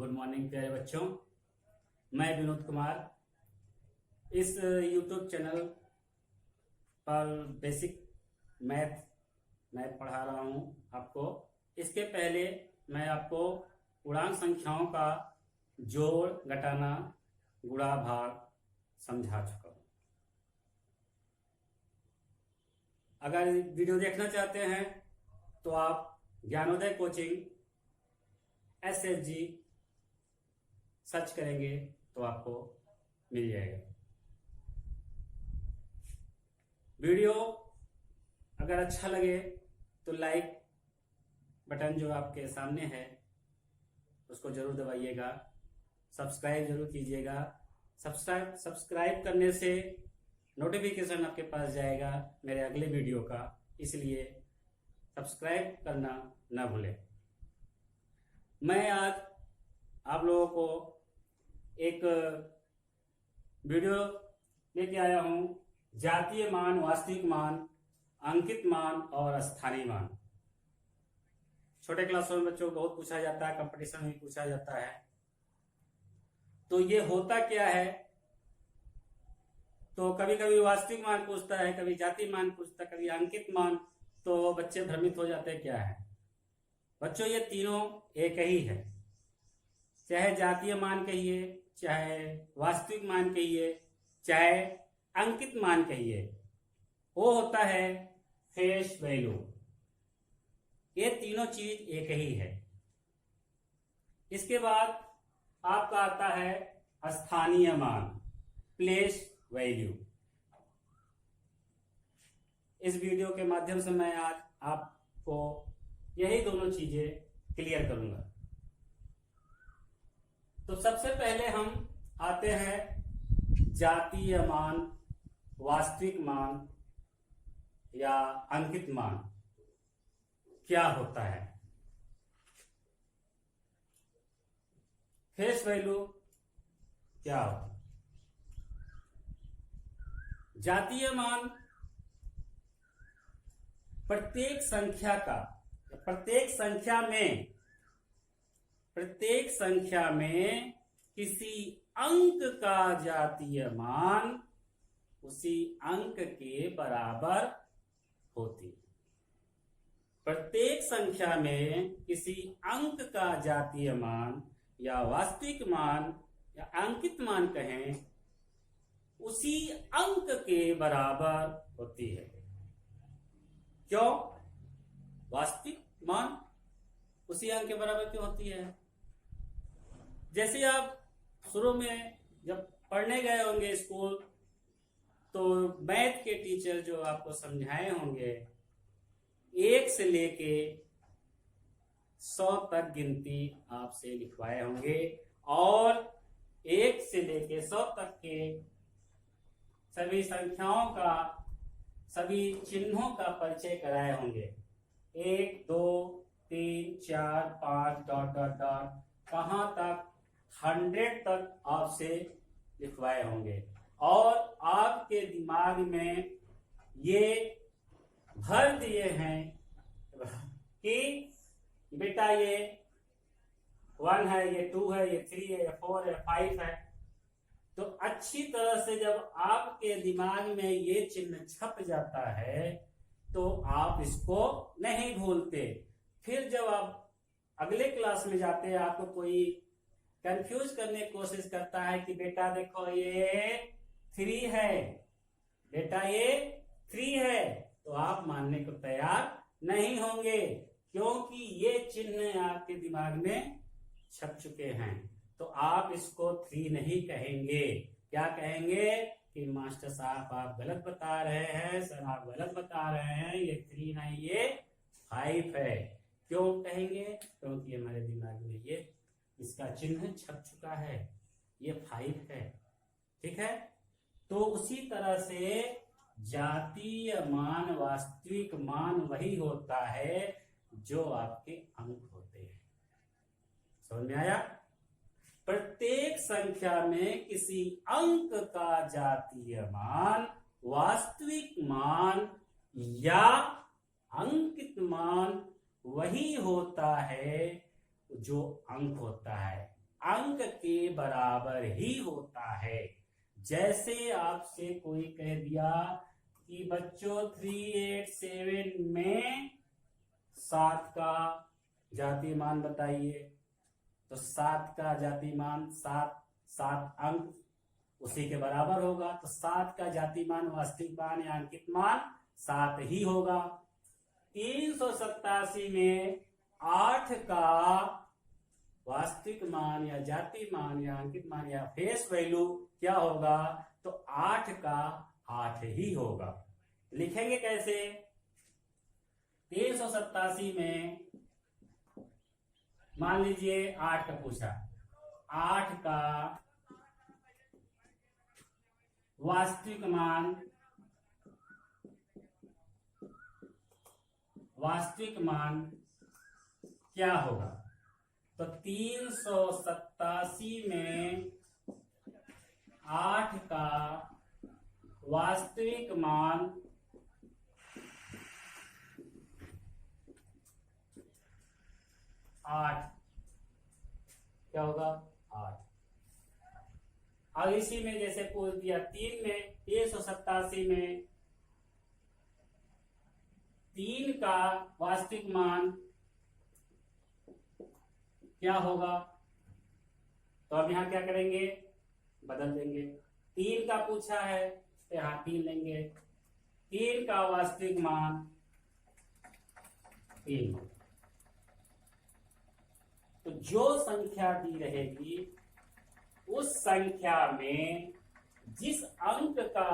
Good morning प्यारे बच्चों। मैं विनोद कुमार इस यूट्यूब चैनल पर बेसिक मैथ पढ़ा रहा हूँ आपको। इसके पहले मैं आपको पूर्णांक संख्याओं का जोड़, घटाना, गुणा, भाग समझा चुका हूँ। अगर वीडियो देखना चाहते हैं तो आप ज्ञानोदय कोचिंग SSG सर्च करेंगे तो आपको मिल जाएगा। वीडियो अगर अच्छा लगे तो लाइक बटन जो आपके सामने है उसको जरूर दबाइएगा, सब्सक्राइब जरूर कीजिएगा। सब्सक्राइब करने से नोटिफिकेशन आपके पास जाएगा मेरे अगले वीडियो का, इसलिए सब्सक्राइब करना ना भूलें। मैं आज आप लोगों को एक वीडियो लेके आया हूं, जातीय मान, वास्तविक मान, अंकित मान और स्थानीय मान। छोटे क्लासों में बच्चों को बहुत पूछा जाता है, कंपटीशन में पूछा जाता है। तो ये होता क्या है? तो कभी कभी वास्तविक मान पूछता है, कभी जातीय मान पूछता है, कभी अंकित मान। तो बच्चे भ्रमित हो जाते हैं क्या है। बच्चों ये तीनों एक ही है, चाहे जातीय मान कहिए, चाहे वास्तविक मान कहिए, चाहे अंकित मान कहिए, वो होता है फेस वैल्यू। ये तीनों चीज एक ही है। इसके बाद आपका आता है स्थानीय मान, प्लेस वैल्यू। इस वीडियो के माध्यम से मैं आज आपको यही दोनों चीजें क्लियर करूंगा। तो सबसे पहले हम आते हैं जातीय मान, वास्तविक मान या अंकित मान क्या होता है। फेस वैल्यू क्या होता है? जातीय मान प्रत्येक संख्या में किसी अंक का जातीय मान उसी अंक के बराबर होती है। प्रत्येक संख्या में किसी अंक का जातीय मान या वास्तविक मान या अंकित मान कहें, उसी अंक के बराबर होती है। क्यों वास्तविक मान उसी अंक के बराबर क्यों होती है? जैसे आप शुरू में जब पढ़ने गए होंगे स्कूल, तो मैथ के टीचर जो आपको समझाए होंगे, 1 से लेके 100 तक गिनती आपसे लिखवाए होंगे और 1 से लेके 100 तक के सभी संख्याओं का, सभी चिन्हों का परिचय कराए होंगे। 1 2 3 4 5 ... कहां तक 100 तक आपसे लिखवाए होंगे और आपके दिमाग में ये भर दिए हैं कि बेटा ये 1 है, ये 2 है, ये 3 है, ये 4 है, 5 है। तो अच्छी तरह से जब आपके दिमाग में ये चिन्ह छप जाता है तो आप इसको नहीं भूलते। फिर जब आप अगले क्लास में जाते हैं, आपको कोई कंफ्यूज करने की कोशिश करता है कि बेटा देखो ये 3 है, बेटा ये 3 है, तो आप मानने को तैयार नहीं होंगे, क्योंकि ये चिन्ह आपके दिमाग में छप चुके हैं। तो आप इसको 3 नहीं कहेंगे। क्या कहेंगे कि मास्टर साहब आप गलत बता रहे हैं, सर आप गलत बता रहे हैं, ये 3 नहीं ये 5 है। क्यों कहेंगे? क्योंकि हमारे दिमाग में ये इसका चिन्ह छप चुका है, ये 5 है। ठीक है। तो उसी तरह से जातीय मान, वास्तविक मान वही होता है जो आपके अंक होते हैं। समझ में आया? प्रत्येक संख्या में किसी अंक का जातीय मान, वास्तविक मान या अंकित मान वही होता है जो अंक होता है। अंक के बराबर ही होता है। जैसे आपसे कोई कह दिया कि बच्चों 387 में 7 का जातीय मान बताइए, तो 7 का जातीय मान 7 अंक उसी के बराबर होगा। तो 7 का जातीय मान, वास्तविक मान या अंकित मान 7 ही होगा। 387 में 8 का वास्तविक मान या जातीय मान या अंकित मान या फेस वैल्यू क्या होगा? तो 8 का 8 ही होगा। लिखेंगे कैसे? 387 में मान लीजिए 8 का पूछा, 8 का वास्तविक मान क्या होगा? तो 387 में 8 का वास्तविक मान 8 क्या होगा? 8। अब इसी में जैसे पूछ दिया 387 में 3 का वास्तविक मान क्या होगा? तो अब यहां क्या करेंगे? बदल देंगे। 3 का पूछा है तो यहां 3 लेंगे। 3 का वास्तविक मान 3। तो जो संख्या दी रहेगी उस संख्या में जिस अंक का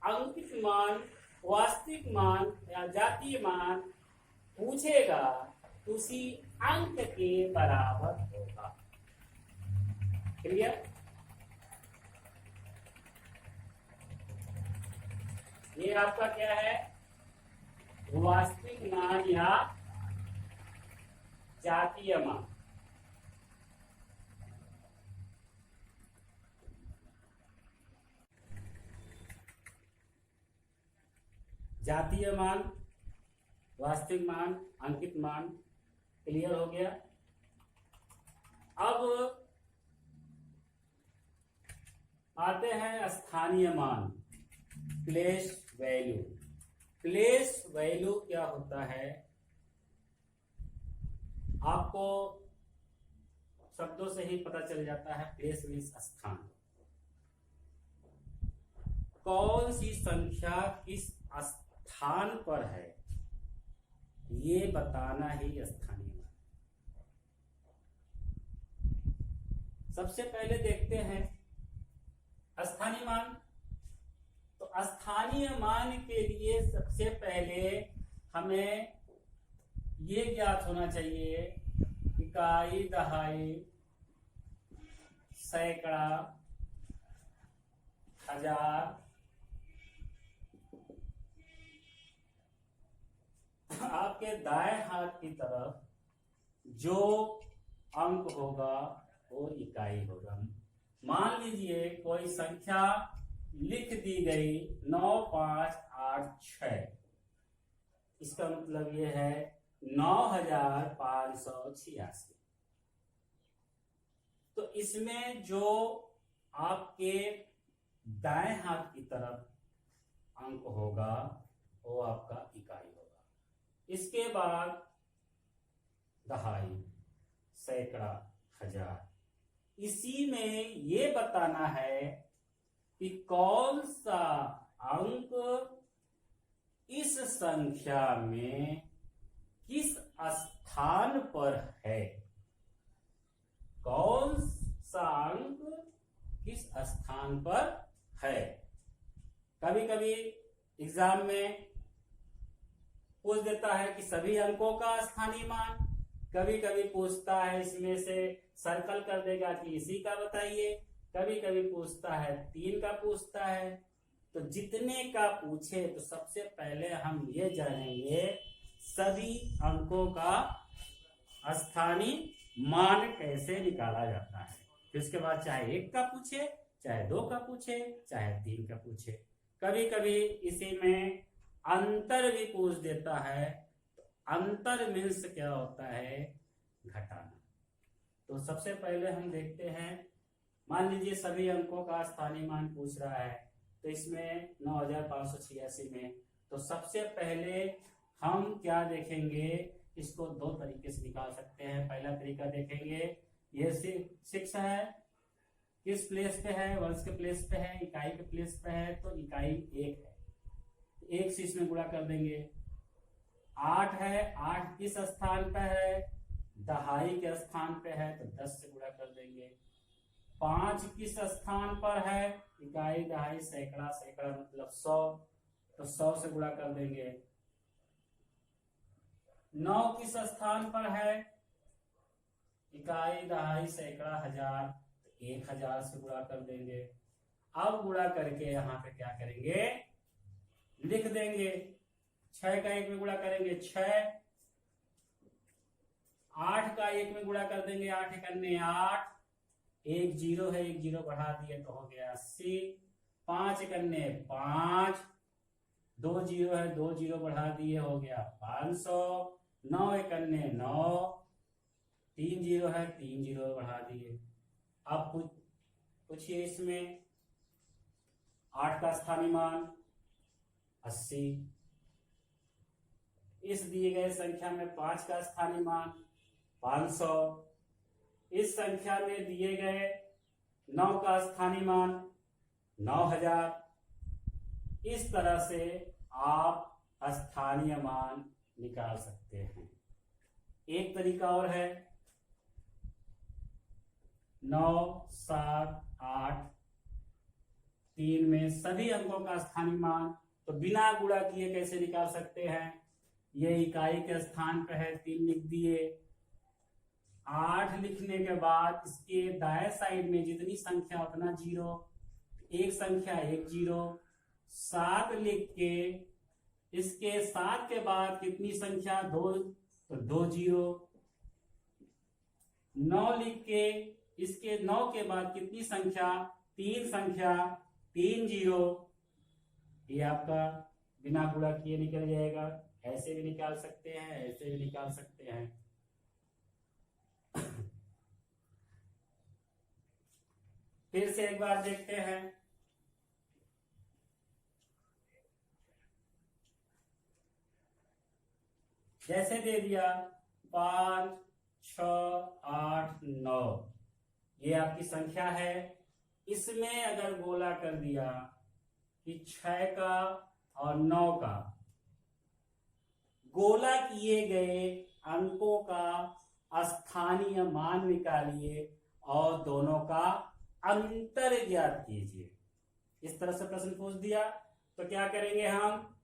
अंकित मान, वास्तविक मान या जातीय मान पूछेगा उसी अंक के बराबर होगा। क्लियर? ये आपका क्या है? वास्तविक मान या जातीय मान। जातीय मान, वास्तविक मान, अंकित मान। क्लियर हो गया? अब आते हैं स्थानीय मान, प्लेस वैल्यू। प्लेस वैल्यू क्या होता है? आपको शब्दों से ही पता चल जाता है। प्लेस मीन्स स्थान। कौन सी संख्या किस स्थान पर है ये बताना ही स्थानीय मान। सबसे पहले देखते हैं स्थानीय मान। तो स्थानीय मान के लिए सबसे पहले हमें ये ज्ञात होना चाहिए इकाई, दहाई, सैकड़ा, हजार। आपके दाएं हाथ की तरफ जो अंक होगा वो इकाई होगा। मान लीजिए कोई संख्या लिख दी गई 9586। इसका मतलब ये है 9586। तो इसमें जो आपके दाएं हाथ की तरफ अंक होगा वो आपका इकाई होगा। इसके बाद दहाई, सैकड़ा, हजार। इसी में ये बताना है कि कौन सा अंक इस संख्या में किस स्थान पर है। कौन सा अंक किस स्थान पर है। कभी कभी एग्जाम में पूछ देता है कि सभी अंकों का स्थानीय मान। कभी कभी पूछता है इसमें से सर्कल कर देगा कि इसी का बताइए। कभी कभी पूछता है 3 का पूछता है। तो जितने का पूछे तो सबसे पहले हम ये जानेंगे सभी अंकों का स्थानीय मान कैसे निकाला जाता है। फिर उसके बाद चाहे 1 का पूछे, चाहे 2 का पूछे, चाहे 3 का पूछे। कभी कभी इसी में अंतर भी पूछ देता है। तो अंतर मीन्स क्या होता है? घटाना। तो सबसे पहले हम देखते हैं, मान लीजिए सभी अंकों का स्थानीय मान पूछ रहा है, तो इसमें 9586 में, तो सबसे पहले हम क्या देखेंगे, इसको दो तरीके से निकाल सकते हैं। पहला तरीका देखेंगे, ये 6 है, किस प्लेस पे है, वर्ष के प्लेस पे है, इकाई के प्लेस पे है, तो इकाई 1 है, 1 से इसमें गुणा कर देंगे। 8 है, 8 किस स्थान पे है, दहाई के स्थान पे है, तो 10 से गुणा कर देंगे। 5 किस स्थान पर है, इकाई दहाई सैकड़ा, सैकड़ा मतलब 100, तो 100 से गुणा कर देंगे। 9 किस स्थान पर है, इकाई दहाई सैकड़ा हजार, तो 1000 से गुणा कर देंगे। अब गुणा करके यहाँ पे क्या करेंगे, लिख देंगे। 6 का 1 में गुणा करेंगे 6, 8 का 1 में गुणा कर देंगे 8 एकन्ने 8, 1 0 है, 1 0 बढ़ा दिए तो हो गया 80, 5 एकन्ने 5, 2 0 है, 2 0 बढ़ा दिए हो गया 500, 9 एकन्ने 9, 3 0 है, 3 0 बढ़ा दिए। अब पूछिए इसमें 8 का स्थानीय मान 80, इस दिए गए संख्या में 5 का स्थानीय मान 500, इस संख्या में दिए गए 9 का स्थानीय मान 9000। इस तरह से आप स्थानीय मान निकाल सकते हैं। एक तरीका और है, 9 7 8 3 में सभी अंकों का स्थानीय मान, तो बिना गुणा किए कैसे निकाल सकते हैं। ये इकाई के स्थान पे है, 3 लिख दिए। 8 लिखने के बाद इसके दाएं साइड में जितनी संख्या उतना 0, एक संख्या 1 0। 7 लिख के इसके 7 के बाद कितनी संख्या 2, तो 2 0। 9 लिख के इसके 9 के बाद कितनी संख्या, 3 संख्या 3 0। ये आपका बिना गुणा किए निकल जाएगा। ऐसे भी निकाल सकते हैं, ऐसे भी निकाल सकते हैं। फिर से एक बार देखते हैं, जैसे दे दिया 5 6 8 9, ये आपकी संख्या है। इसमें अगर गोला कर दिया कि 6 का और 9 का, गोला किए गए अंकों का स्थानीय मान निकालिए और दोनों का अंतर ज्ञात कीजिए। इस तरह से प्रश्न पूछ दिया तो क्या करेंगे हम,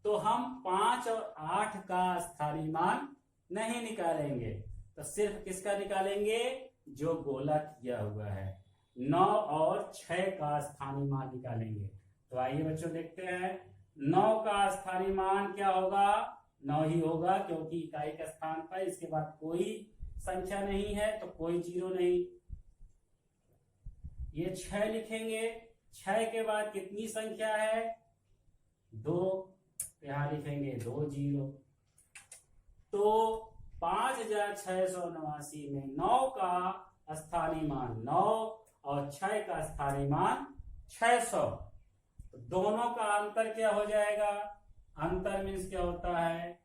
तो हम 5 और 8 का स्थानीय मान नहीं निकालेंगे, तो सिर्फ किसका निकालेंगे, जो गोला किया हुआ है। 9 और 6 का स्थानीय मान निकालेंगे। तो आइए बच्चों देखते हैं, 9 का स्थानीय मान क्या होगा, 9 ही होगा, क्योंकि इकाई के स्थान पर इसके बाद कोई संख्या नहीं है, तो कोई 0 नहीं। ये 6 लिखेंगे, 6 के बाद कितनी संख्या है, 2, यहां लिखेंगे 2 0। तो 5689 में 9 का स्थानीय मान 9 और 6 का स्थानीय मान 600। तो दोनों का अंतर क्या हो जाएगा, अंतर मीन्स क्या होता है,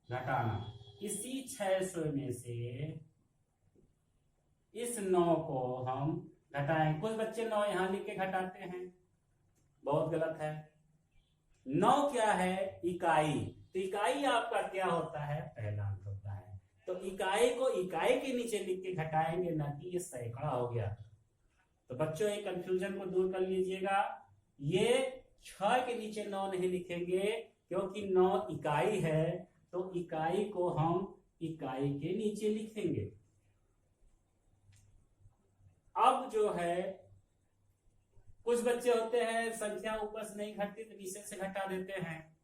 घटाना। इसी 600 में से इस 9 को हम घटाएं। कुछ बच्चे 9 यहां लिख के घटाते हैं, बहुत गलत है। 9 क्या है, इकाई। तो इकाई आपका क्या होता है, पहला अंक होता है। तो इकाई को इकाई के नीचे लिख के घटाएंगे, ना कि ये सैकड़ा हो गया। तो बच्चों ये कंफ्यूजन को दूर कर लीजिएगा। ये 6 के नीचे 9 नहीं लिखेंगे, क्योंकि 9 इकाई है, तो इकाई को हम इकाई के नीचे लिखेंगे। अब जो है, कुछ बच्चे होते हैं संख्या ऊपर से नहीं घटती तो नीचे से घटा देते हैं।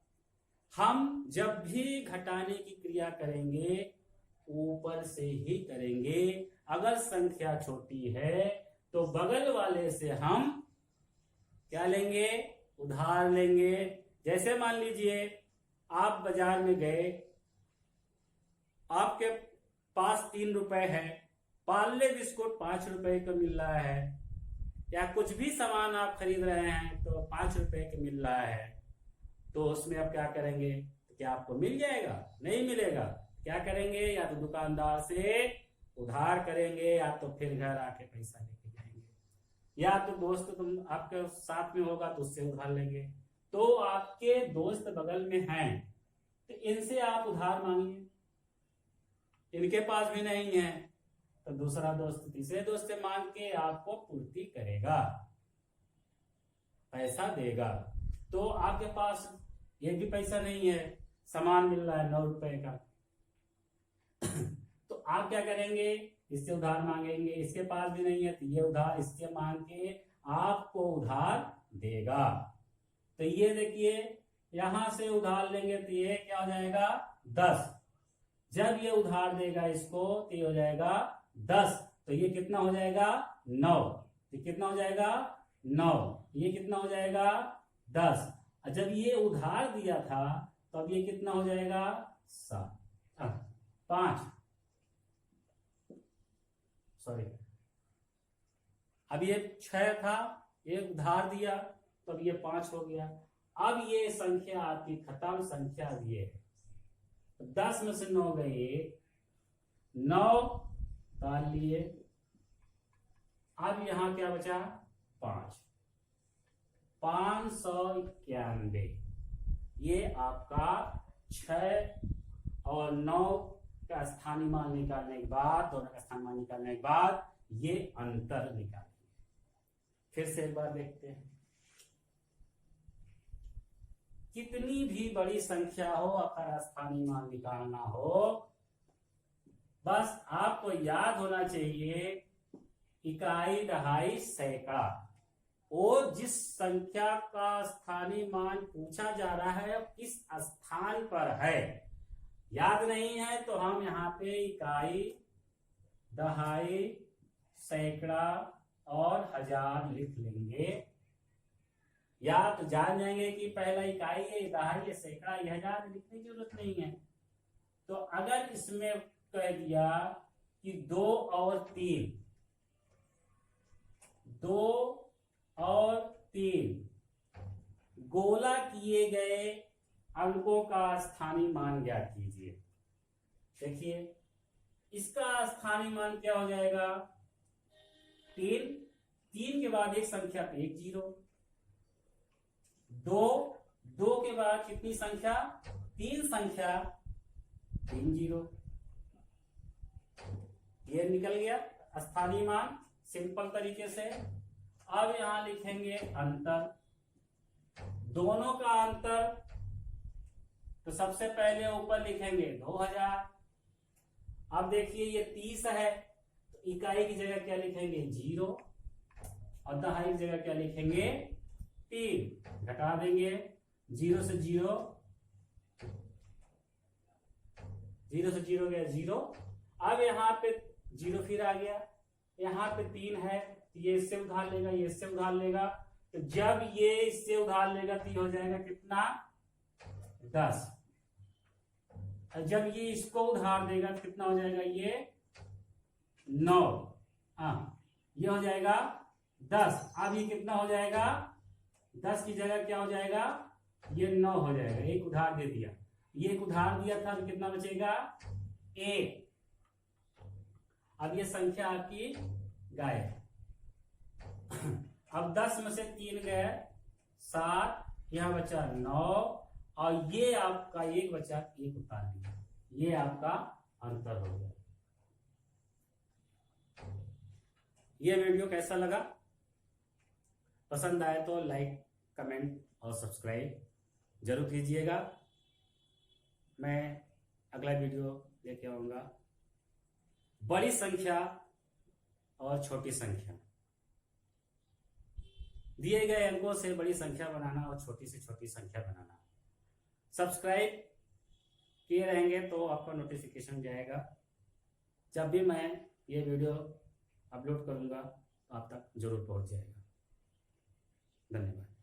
हम जब भी घटाने की क्रिया करेंगे ऊपर से ही करेंगे। अगर संख्या छोटी है तो बगल वाले से हम क्या लेंगे, उधार लेंगे। जैसे मान लीजिए आप बाजार में गए, आपके पास 3 रुपए है, पार्ले बिस्कुट 5 रुपए का मिल रहा है, या कुछ भी सामान आप खरीद रहे हैं तो 5 रुपए का मिल रहा है, तो उसमें आप क्या करेंगे? क्या आपको मिल जाएगा? नहीं मिलेगा। क्या करेंगे? या तो दुकानदार से उधार करेंगे, या तो फिर घर आके पैसा लेके जाएंगे, या तो दोस्त तुम आपके साथ में होगा तो उससे उधार लेंगे। तो आपके दोस्त बगल में हैं तो इनसे आप उधार मांगिए, इनके पास भी नहीं है तो दूसरा दोस्त तीसरे दोस्त से मांग के आपको पूर्ति करेगा, पैसा देगा। तो आपके पास ये भी पैसा नहीं है, सामान मिल रहा है 9 रुपए का तो आप क्या करेंगे? इससे उधार मांगेंगे, इसके पास भी नहीं है तो ये उधार इससे मांग के आपको उधार देगा। तो ये देखिए, यहां से उधार लेंगे तो ये क्या हो जाएगा? 10। जब ये उधार देगा इसको तो ये हो जाएगा 10, तो ये कितना हो जाएगा? 9। तो कितना हो जाएगा? 9। ये कितना हो जाएगा? 10। जब ये उधार दिया था तो अब ये कितना हो जाएगा? 5। सॉरी, अब ये 6 था, ये उधार दिया तो अब ये 5 हो गया। अब ये संख्या आपकी खत्म संख्या ये है, तो 10 में से 9 गए, 9 डाल लिए। अब यहां क्या बचा? 5। 591। ये आपका 6 और 9 का स्थानीय मान निकालने के बाद, दोनों का स्थानीय मान निकालने के बाद ये अंतर निकालेंगे। फिर से एक बार देखते हैं। कितनी भी बड़ी संख्या हो, अगर स्थानीय मान निकालना हो, बस आपको याद होना चाहिए इकाई, दहाई, सैकड़ा। और जिस संख्या का स्थानीय मान पूछा जा रहा है किस स्थान पर है, याद नहीं है तो हम यहाँ पे इकाई, दहाई, सैकड़ा और हजार लिख लेंगे, या तो जान जाएंगे कि पहला इकाई है, दहाई है, सैकड़ा, ये हजार, लिखने की जरूरत नहीं है। तो अगर इसमें कह दिया कि 2 और 3, 2 और 3 गोला किए गए अंकों का स्थानीय मान ज्ञात कीजिए। देखिए, इसका स्थानीय मान क्या हो जाएगा? 3। 3 के बाद एक संख्या पे 1 0। 2 के बाद कितनी संख्या? 3 संख्या, 3 0। ये निकल गया स्थानीय मान सिंपल तरीके से। अब यहां लिखेंगे अंतर, दोनों का अंतर। तो सबसे पहले ऊपर लिखेंगे 2000। अब देखिए ये 30 है तो इकाई की जगह क्या लिखेंगे? 0, और दहाई की जगह क्या लिखेंगे? 3। घटा देंगे 0 से 0, 0 से 0 गया 0। अब यहाँ पे 0 फिर आ गया, यहाँ पे 3 है, ये इससे उधार लेगा, ये इससे उधार लेगा। तो जब ये इससे उधार लेगा तो ये हो जाएगा कितना? 10। जब ये इसको उधार देगा तो कितना हो जाएगा? ये 9। ये हो जाएगा 10। अब ये कितना हो जाएगा? 10 की जगह क्या हो जाएगा? ये 9 हो जाएगा। एक उधार दे दिया, ये एक उधार दिया था तो कितना बचेगा? 1। अब ये संख्या आपकी गायब। अब 10 में से 3 गए, 7, यहां बचा 9, और ये आपका 1 बचा, 1 उतार दिया। ये आपका अंतर हो गया। ये वीडियो कैसा लगा? पसंद आए तो लाइक, कमेंट और सब्सक्राइब जरूर कीजिएगा। मैं अगला वीडियो लेके आऊंगा बड़ी संख्या और छोटी संख्या। दिए गए अंकों से बड़ी संख्या बनाना और छोटी से छोटी संख्या बनाना। सब्सक्राइब किए रहेंगे तो आपका नोटिफिकेशन जाएगा। जब भी मैं ये वीडियो अपलोड करूंगा तो आप तक जरूर पहुंच जाएगा। धन्यवाद।